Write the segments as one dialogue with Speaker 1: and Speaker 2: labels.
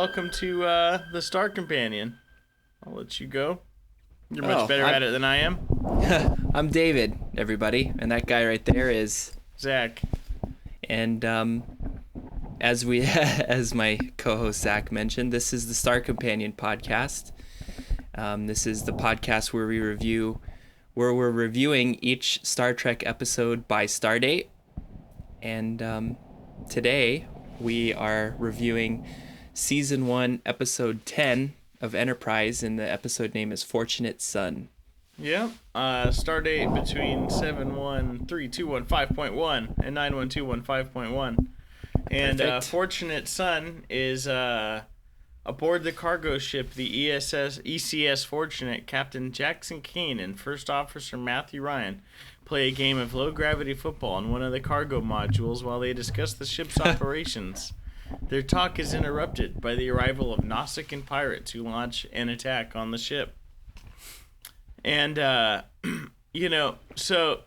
Speaker 1: welcome to the Star Companion. I'll let you go. You're much better at it than I am.
Speaker 2: I'm David, everybody, and that guy right there is
Speaker 1: Zach.
Speaker 2: And as my co-host Zach mentioned, this is the Star Companion podcast. This is the podcast where we're reviewing each Star Trek episode by stardate. And today we are reviewing Season 1, Episode 10 of Enterprise, and the episode name is Fortunate Son.
Speaker 1: Yep. Stardate between 71321.5.1 and 91215.1. And Fortunate Son is aboard the cargo ship, the ECS Fortunate. Captain Jackson Kane and First Officer Matthew Ryan play a game of low-gravity football on one of the cargo modules while they discuss the ship's operations. Their talk is interrupted by the arrival of Nausicaan pirates who launch an attack on the ship. And, so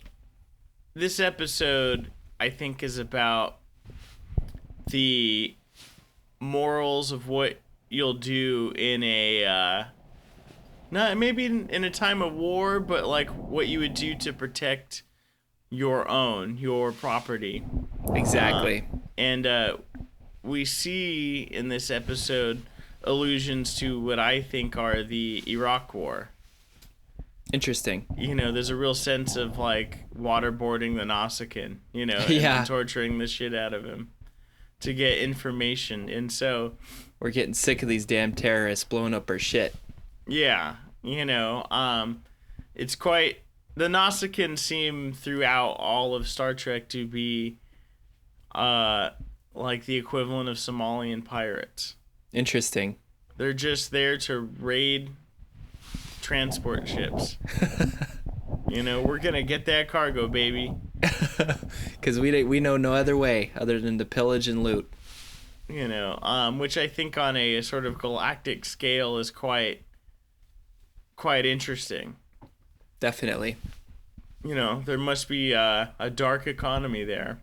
Speaker 1: this episode, I think, is about the morals of what you'll do in a, not maybe in a time of war, but like what you would do to protect your property.
Speaker 2: Exactly.
Speaker 1: We see in this episode allusions to what I think are the Iraq War.
Speaker 2: Interesting.
Speaker 1: There's a real sense of like waterboarding the Nausicaan, and torturing the shit out of him to get information. And so
Speaker 2: we're getting sick of these damn terrorists blowing up our shit.
Speaker 1: Yeah. It's quite, the Nausicaan seem throughout all of Star Trek to be like the equivalent of Somalian pirates.
Speaker 2: Interesting.
Speaker 1: They're just there to raid transport ships. We're gonna get that cargo, baby.
Speaker 2: Because we know no other way other than to pillage and loot.
Speaker 1: Which I think on a sort of galactic scale is quite interesting.
Speaker 2: Definitely.
Speaker 1: There must be a dark economy there.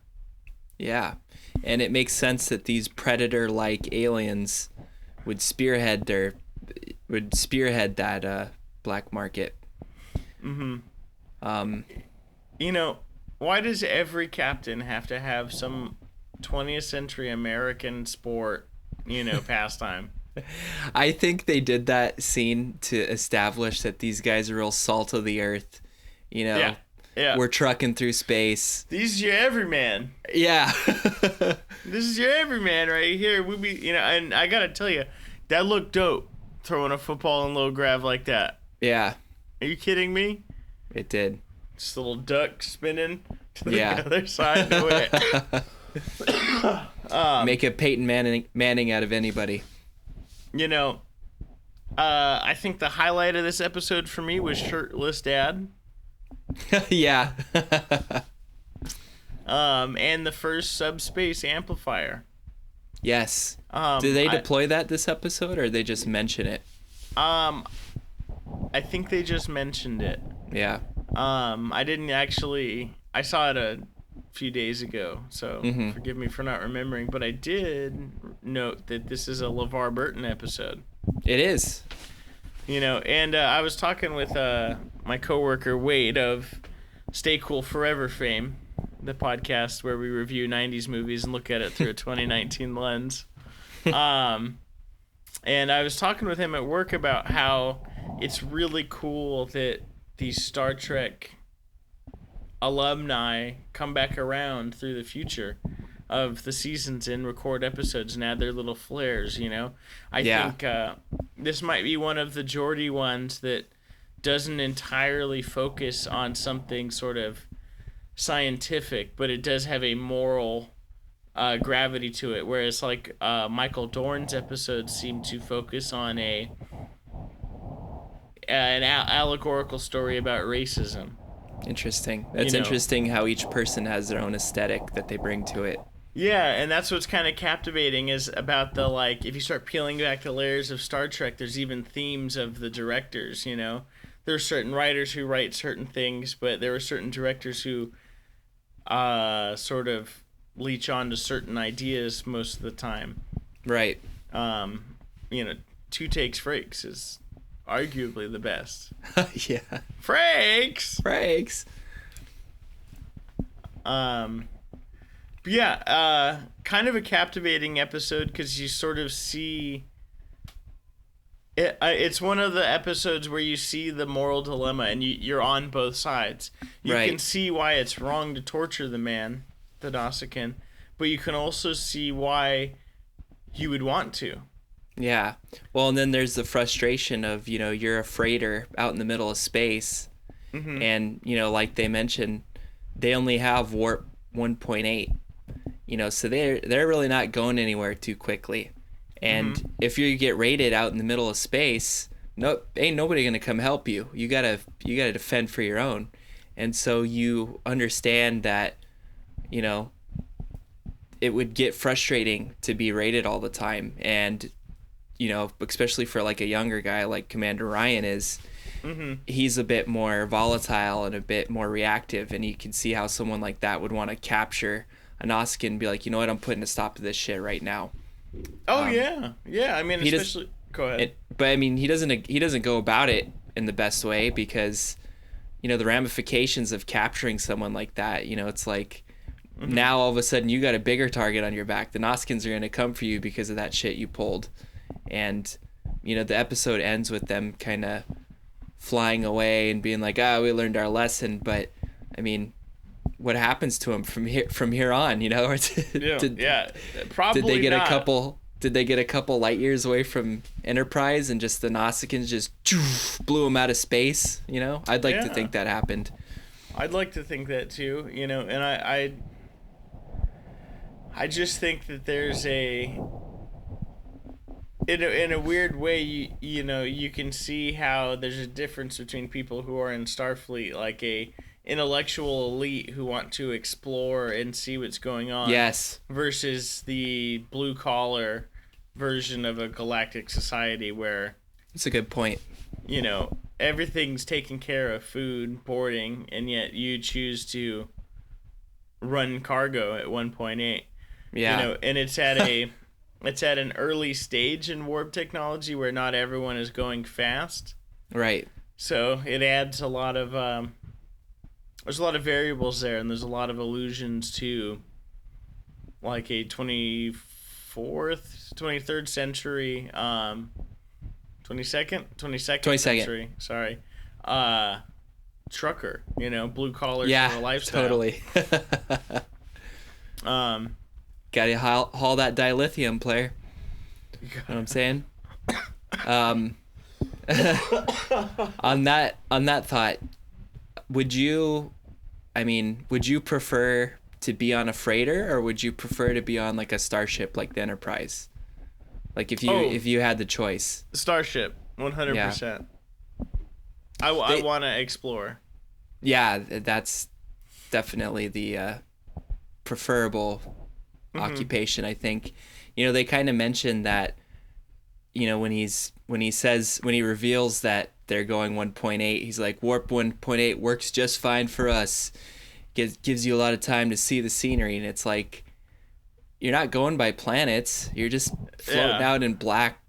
Speaker 2: Yeah, and it makes sense that these predator-like aliens would spearhead that black market.
Speaker 1: Mm-hmm. Why does every captain have to have some 20th century American sport, pastime?
Speaker 2: I think they did that scene to establish that these guys are real salt of the earth.
Speaker 1: Yeah.
Speaker 2: We're trucking through space.
Speaker 1: This is your everyman.
Speaker 2: Yeah.
Speaker 1: This is your everyman right here. We be, and I gotta tell you, that looked dope, throwing a football in low grav like that.
Speaker 2: Yeah.
Speaker 1: Are you kidding me?
Speaker 2: It did.
Speaker 1: Just a little duck spinning to the other side. No way.
Speaker 2: Make a Peyton Manning out of anybody.
Speaker 1: I think the highlight of this episode for me was shirtless dad.
Speaker 2: Yeah.
Speaker 1: And the first subspace amplifier.
Speaker 2: Yes. Did they deploy that this episode, or they just mention it?
Speaker 1: I think they just mentioned it.
Speaker 2: Yeah.
Speaker 1: I didn't actually. I saw it a few days ago, so forgive me for not remembering. But I did note that this is a LeVar Burton episode.
Speaker 2: It is.
Speaker 1: And I was talking with my coworker Wade of Stay Cool Forever fame, the podcast where we review 90s movies and look at it through a 2019 lens. And I was talking with him at work about how it's really cool that these Star Trek alumni come back around through the future of the seasons and record episodes and add their little flares, I think this might be one of the Geordie ones that doesn't entirely focus on something sort of scientific, but it does have a moral gravity to it, whereas like Michael Dorn's episodes seem to focus on an allegorical story about racism.
Speaker 2: Interesting. That's interesting how each person has their own aesthetic that they bring to it.
Speaker 1: Yeah, and that's what's kind of captivating is about the, like, if you start peeling back the layers of Star Trek, there's even themes of the directors, There are certain writers who write certain things, but there are certain directors who sort of leech on to certain ideas most of the time.
Speaker 2: Right.
Speaker 1: Two Takes Frakes is arguably the best.
Speaker 2: Yeah.
Speaker 1: Frakes. But yeah, kind of a captivating episode because you sort of see it. It's one of the episodes where you see the moral dilemma, and you're on both sides. You can see why it's wrong to torture the man, the Nausicaan, but you can also see why you would want to.
Speaker 2: Yeah. Well, and then there's the frustration of, you're a freighter out in the middle of space, and, like they mentioned, they only have warp 1.8, so they're really not going anywhere too quickly. And if you get raided out in the middle of space, ain't nobody gonna come help you. You gotta defend for your own. And so you understand that, it would get frustrating to be raided all the time. And, especially for like a younger guy like Commander Ryan is, he's a bit more volatile and a bit more reactive. And you can see how someone like that would want to capture a Nausicaan and be like, you know what, I'm putting a stop to this shit right now.
Speaker 1: Oh, yeah. I mean, especially... Go ahead.
Speaker 2: But I mean, he doesn't go about it in the best way because, the ramifications of capturing someone like that, it's like now all of a sudden you got a bigger target on your back. The Nausicaans are going to come for you because of that shit you pulled. And, the episode ends with them kind of flying away and being like, we learned our lesson. But I mean, what happens to them from here on, Or
Speaker 1: probably
Speaker 2: did they get
Speaker 1: not.
Speaker 2: Did they get a couple light years away from Enterprise and just the Nausicaans just blew them out of space? I'd like to think that happened.
Speaker 1: I'd like to think that too. And I just think that there's in a weird way, you can see how there's a difference between people who are in Starfleet, like a intellectual elite who want to explore and see what's going on.
Speaker 2: Yes.
Speaker 1: Versus the blue collar version of a galactic society where
Speaker 2: that's a good point.
Speaker 1: Everything's taken care of, food, boarding, and yet you choose to run cargo at 1.8.
Speaker 2: Yeah.
Speaker 1: And it's at an early stage in warp technology where not everyone is going fast.
Speaker 2: Right.
Speaker 1: So it adds a lot of there's a lot of variables there, and there's a lot of allusions to like a 23rd century 22nd century, sorry, trucker, blue collar sort of lifestyle.
Speaker 2: Totally. Gotta haul that dilithium, player. You know what I'm saying? On that thought, would you prefer to be on a freighter, or would you prefer to be on like a starship like the Enterprise? Like if you had the choice.
Speaker 1: Starship, 100%. I want to explore.
Speaker 2: Yeah, that's definitely the preferable occupation, I think. They kind of mentioned that, when he reveals that they're going 1.8, he's like, warp 1.8 works just fine for us. Gives you a lot of time to see the scenery, and it's like, you're not going by planets, you're just floating out in black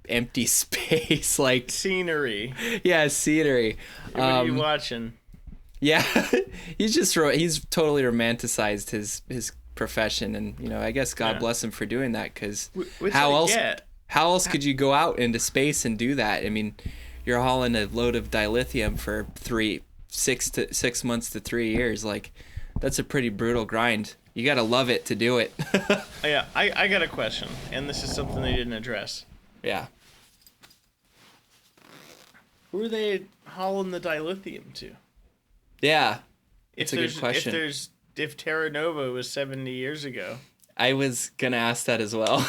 Speaker 2: empty space, like
Speaker 1: scenery.
Speaker 2: Yeah, scenery.
Speaker 1: What are you watching?
Speaker 2: Yeah. he's totally romanticized his profession, and I guess God bless him for doing that, because how else could you go out into space and do that? I mean, you're hauling a load of dilithium for 6 months to 3 years. Like, that's a pretty brutal grind. You gotta love it to do it.
Speaker 1: Yeah, I got a question, and this is something they didn't address.
Speaker 2: Yeah.
Speaker 1: Who are they hauling the dilithium to?
Speaker 2: Yeah, it's a good question.
Speaker 1: If Terra Nova was 70 years ago.
Speaker 2: I was gonna ask that as well.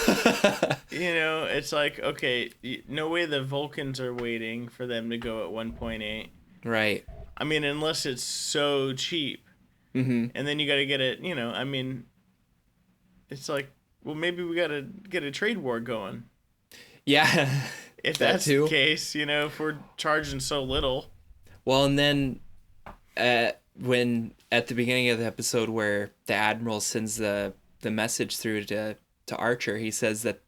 Speaker 1: It's like, okay, no way the Vulcans are waiting for them to go at 1.8.
Speaker 2: Right.
Speaker 1: I mean, unless it's so cheap. Mm-hmm. And then you got to get it, it's like, well, maybe we got to get a trade war going.
Speaker 2: Yeah.
Speaker 1: If that's the case, if we're charging so little.
Speaker 2: Well, and then when at the beginning of the episode where the Admiral sends the message through to Archer, he says that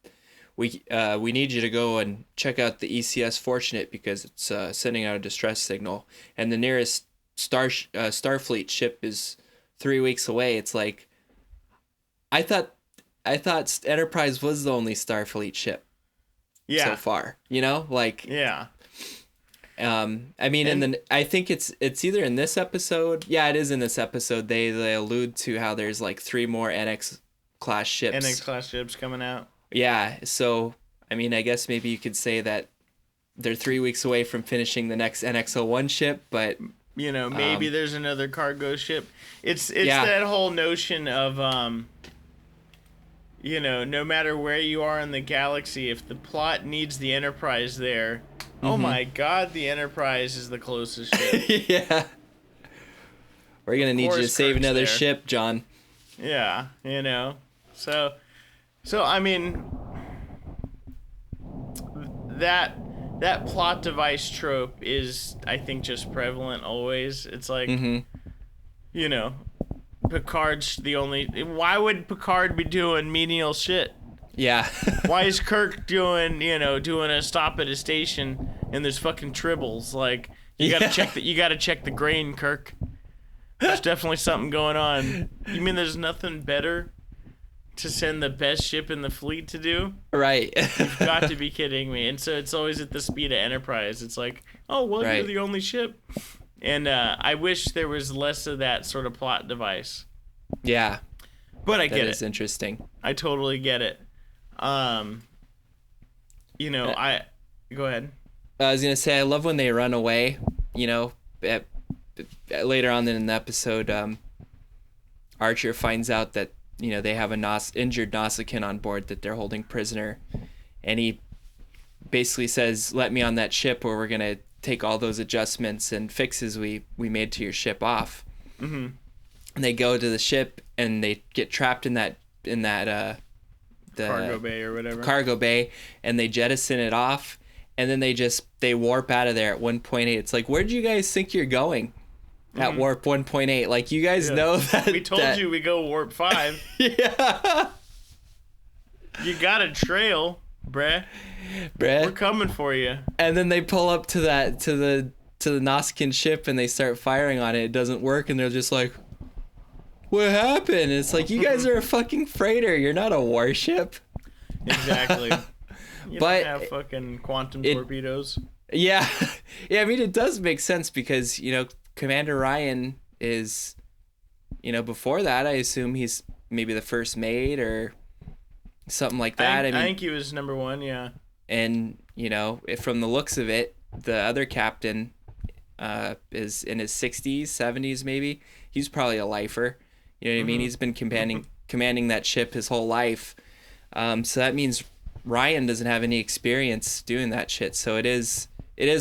Speaker 2: we need you to go and check out the ECS Fortunate because it's sending out a distress signal, and the nearest Starfleet ship is 3 weeks away. It's like, I thought Enterprise was the only Starfleet ship. Yeah. So far, like.
Speaker 1: Yeah.
Speaker 2: I mean, I think it's either in this episode. Yeah, it is in this episode. They allude to how there's like 3 more NX class ships.
Speaker 1: NX class ships coming out.
Speaker 2: Yeah, so I mean, I guess maybe you could say that they're 3 weeks away from finishing the next NX-01 ship, but
Speaker 1: maybe there's another cargo ship. It's that whole notion of no matter where you are in the galaxy, if the plot needs the Enterprise there, oh my God, the Enterprise is the closest ship.
Speaker 2: Yeah. We're gonna need you to save another ship, John.
Speaker 1: Yeah, So I mean, that plot device trope is, I think, just prevalent always. It's like, Picard's the only. Why would Picard be doing menial shit?
Speaker 2: Yeah.
Speaker 1: Why is Kirk doing a stop at a station and there's fucking tribbles? Like, you gotta check the grain, Kirk. There's definitely something going on. You mean there's nothing better to send the best ship in the fleet to do?
Speaker 2: Right.
Speaker 1: You've got to be kidding me. And so it's always at the speed of Enterprise. It's like, oh, well, right. You're the only ship. And I wish there was less of that sort of plot device.
Speaker 2: Yeah.
Speaker 1: But I get it.
Speaker 2: That is interesting.
Speaker 1: I totally get it. Go ahead.
Speaker 2: I was going to say, I love when they run away, later on in the episode, Archer finds out that they have a injured Nausicaan on board that they're holding prisoner, and he basically says, "Let me on that ship, or we're gonna take all those adjustments and fixes we made to your ship off." Mm-hmm. And they go to the ship, and they get trapped in that the
Speaker 1: cargo bay or whatever.
Speaker 2: Cargo bay, and they jettison it off, and then they warp out of there at 1.8. It's like, where do you guys think you're going? At warp 1.8, like, you guys know that
Speaker 1: we told you we go warp 5.
Speaker 2: Yeah,
Speaker 1: you got a trail, bruh. We're coming for you.
Speaker 2: And then they pull up to the Nausicaan ship and they start firing on it. It doesn't work, and they're just like, "What happened?" And it's like, you guys are a fucking freighter. You're not a warship.
Speaker 1: Exactly. You don't have fucking quantum torpedoes.
Speaker 2: Yeah, yeah. I mean, it does make sense because Commander Ryan is, before that, I assume he's maybe the first mate or something like that.
Speaker 1: I think he was number 1, yeah.
Speaker 2: And, from the looks of it, the other captain is in his 60s, 70s maybe. He's probably a lifer. You know what I mean? He's been commanding that ship his whole life. So that means Ryan doesn't have any experience doing that shit. So it is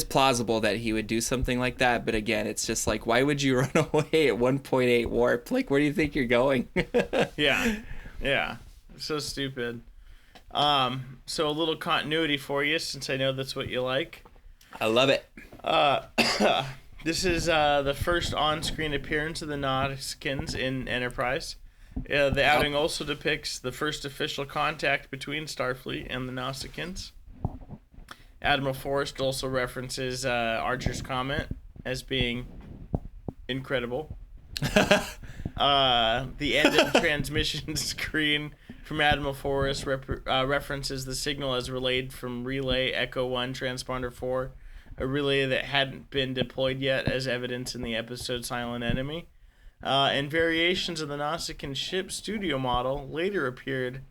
Speaker 2: plausible that he would do something like that, but again, it's just like, why would you run away at 1.8 warp? Like, where do you think you're going?
Speaker 1: Yeah, so stupid. So a little continuity for you, since I know that's what you like.
Speaker 2: I love it.
Speaker 1: This is the first on-screen appearance of the Nausicaans in Enterprise. The outing also depicts the first official contact between Starfleet and the Nausicaans. Admiral Forrest also references Archer's comment as being incredible. The end of transmission screen from Admiral Forrest references the signal as relayed from Relay Echo 1 Transponder 4, a relay that hadn't been deployed yet, as evidenced in the episode Silent Enemy. And variations of the Nausicaan ship studio model later appeared,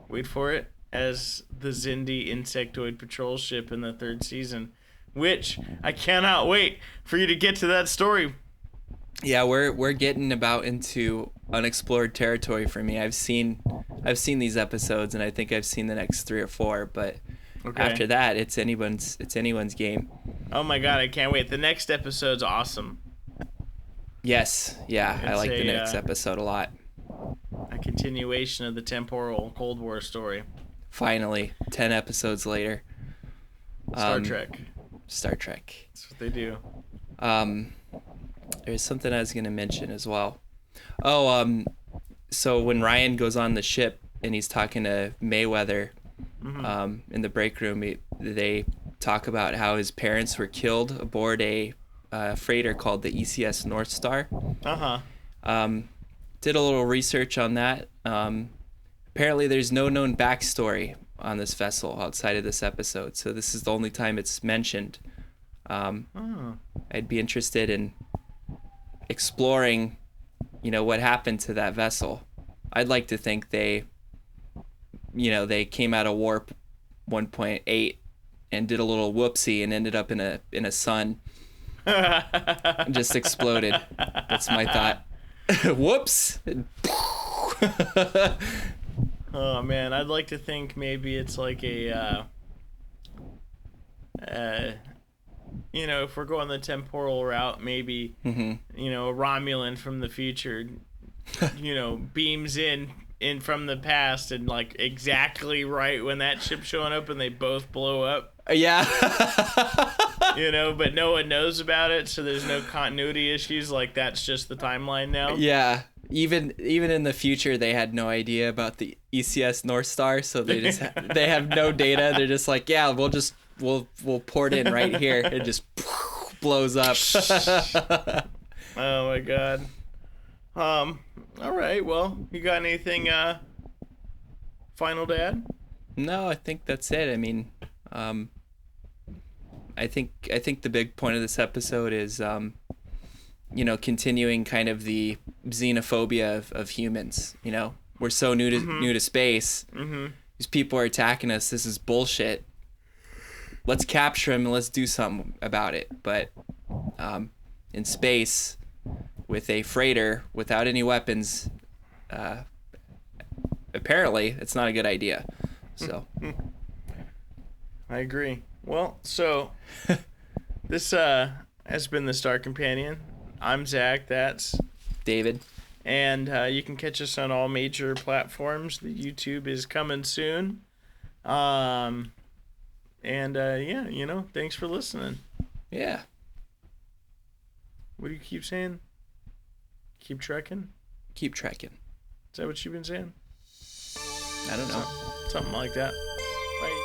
Speaker 1: wait for it, as the Xindi insectoid patrol ship in the 3rd season, which I cannot wait for you to get to that story.
Speaker 2: Yeah, we're getting about into unexplored territory for me. I've seen these episodes, and I think I've seen the next 3 or 4, but after that, it's anyone's game.
Speaker 1: Oh my god, I can't wait. The next episode's awesome.
Speaker 2: Yes, yeah, I like the next episode a lot.
Speaker 1: A continuation of the temporal Cold War story.
Speaker 2: Finally, 10 episodes later.
Speaker 1: Star Trek.
Speaker 2: That's
Speaker 1: what they do.
Speaker 2: There's something I was going to mention as well. So when Ryan goes on the ship and he's talking to Mayweather, in the break room, they talk about how his parents were killed aboard a freighter called the ECS Northstar. Did a little research on that. Apparently, there's no known backstory on this vessel outside of this episode, so this is the only time it's mentioned. I'd be interested in exploring, what happened to that vessel. I'd like to think they came out of warp 1.8 and did a little whoopsie and ended up in a sun and just exploded. That's my thought. Whoops.
Speaker 1: Oh man, I'd like to think maybe it's like a if we're going the temporal route, maybe a Romulan from the future beams in from the past, and like exactly right when that ship's showing up and they both blow up.
Speaker 2: Yeah.
Speaker 1: But no one knows about it, so there's no continuity issues. Like, that's just the timeline now.
Speaker 2: Yeah. Even in the future, they had no idea about the ECS Northstar, so they have no data. They're just like, yeah, we'll port in right here. It just blows up.
Speaker 1: Oh my god. All right. Well, you got anything final to add?
Speaker 2: No, I think that's it. I mean, I think the big point of this episode is, continuing kind of the xenophobia of humans. We're so new to space. These people are attacking us. This is bullshit. Let's capture them and let's do something about it. But in space, with a freighter without any weapons, apparently it's not a good idea. So
Speaker 1: I agree. Well, so this has been the Star Companion. I'm Zach. That's
Speaker 2: David.
Speaker 1: And you can catch us on all major platforms. The YouTube is coming soon. Thanks for listening.
Speaker 2: Yeah.
Speaker 1: What do you keep saying? Keep trekking?
Speaker 2: Keep trekking.
Speaker 1: Is that what you've been saying?
Speaker 2: I don't know.
Speaker 1: Something like that. Bye.